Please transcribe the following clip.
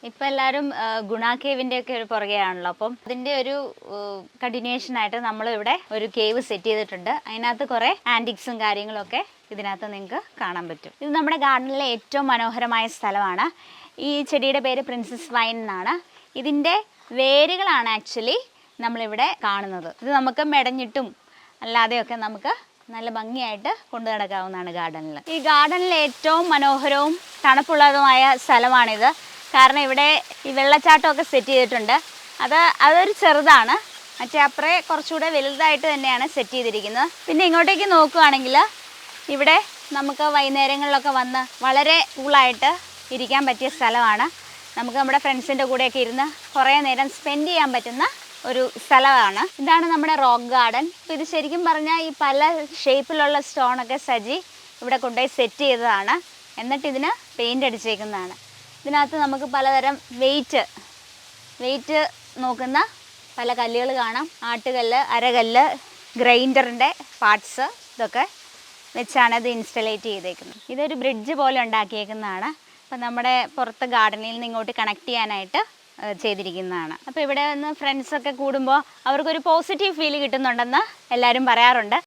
ഇപ്പം എല്ലാവരും ഗുണ കേവിൻ്റെ ഒക്കെ ഒരു പുറകെയാണല്ലോ. അപ്പം അതിൻ്റെ ഒരു കണ്ടിന്യൂഷൻ ആയിട്ട് നമ്മളിവിടെ ഒരു കേവ് സെറ്റ് ചെയ്തിട്ടുണ്ട്. അതിനകത്ത് കുറേ ആൻറ്റിക്സും കാര്യങ്ങളൊക്കെ ഇതിനകത്ത് നിങ്ങൾക്ക് കാണാൻ പറ്റും. ഇത് നമ്മുടെ ഗാർഡനിലെ ഏറ്റവും മനോഹരമായ സ്ഥലമാണ്. ഈ ചെടിയുടെ പേര് പ്രിൻസസ് വൈൻ എന്നാണ്. ഇതിൻ്റെ വേരുകളാണ് ആക്ച്വലി നമ്മളിവിടെ കാണുന്നത്. ഇത് നമുക്ക് മെടഞ്ഞിട്ടും അല്ലാതെയൊക്കെ നമുക്ക് നല്ല ഭംഗിയായിട്ട് കൊണ്ടു നടക്കാവുന്നതാണ് ഗാർഡനിൽ. ഈ ഗാർഡനിലെ ഏറ്റവും മനോഹരവും തണുപ്പുള്ളതുമായ സ്ഥലമാണിത്. കാരണം ഇവിടെ ഈ വെള്ളച്ചാട്ടമൊക്കെ സെറ്റ് ചെയ്തിട്ടുണ്ട്. അതൊരു ചെറുതാണ്, മറ്റേ അപ്പുറേ കുറച്ചുകൂടെ വലുതായിട്ട് തന്നെയാണ് സെറ്റ് ചെയ്തിരിക്കുന്നത്. പിന്നെ ഇങ്ങോട്ടേക്ക് നോക്കുകയാണെങ്കിൽ ഇവിടെ നമുക്ക് വൈകുന്നേരങ്ങളിലൊക്കെ വന്ന് വളരെ കൂളായിട്ട് ഇരിക്കാൻ പറ്റിയ സ്ഥലമാണ്. നമുക്ക് നമ്മുടെ ഫ്രണ്ട്സിൻ്റെ കൂടെയൊക്കെ ഇരുന്ന് കുറേ നേരം സ്പെൻഡ് ചെയ്യാൻ പറ്റുന്ന ഒരു സ്ഥലമാണ്. ഇതാണ് നമ്മുടെ റോക്ക് ഗാർഡൻ. അപ്പോൾ ഇത് ശരിക്കും പറഞ്ഞാൽ ഈ പല ഷേപ്പിലുള്ള സ്റ്റോണൊക്കെ സജി ഇവിടെ കൊണ്ടുപോയി സെറ്റ് ചെയ്തതാണ്. എന്നിട്ട് ഇതിന് പെയിൻ്റ് അടിച്ചേക്കുന്നതാണ്. ഇതിനകത്ത് നമുക്ക് പലതരം വെയിറ്റ് നോക്കുന്ന പല കല്ലുകൾ കാണാം. ആട്ടുകല്ല്, അരകല്ല്, ഗ്രൈൻഡറിൻ്റെ പാർട്സ് ഇതൊക്കെ വെച്ചാണ് ഇത് ഇൻസ്റ്റലേറ്റ് ചെയ്തേക്കുന്നത്. ഇതൊരു ബ്രിഡ്ജ് പോലെ ഉണ്ടാക്കിയേക്കുന്നതാണ്. അപ്പം നമ്മുടെ പുറത്ത് ഗാർഡനിൽ നിന്ന് ഇങ്ങോട്ട് കണക്ട് ചെയ്യാനായിട്ട് ചെയ്തിരിക്കുന്നതാണ്. അപ്പോൾ ഇവിടെ നിന്ന് ഫ്രണ്ട്സൊക്കെ കൂടുമ്പോൾ അവർക്കൊരു പോസിറ്റീവ് ഫീൽ കിട്ടുന്നുണ്ടെന്ന് എല്ലാവരും പറയാറുണ്ട്.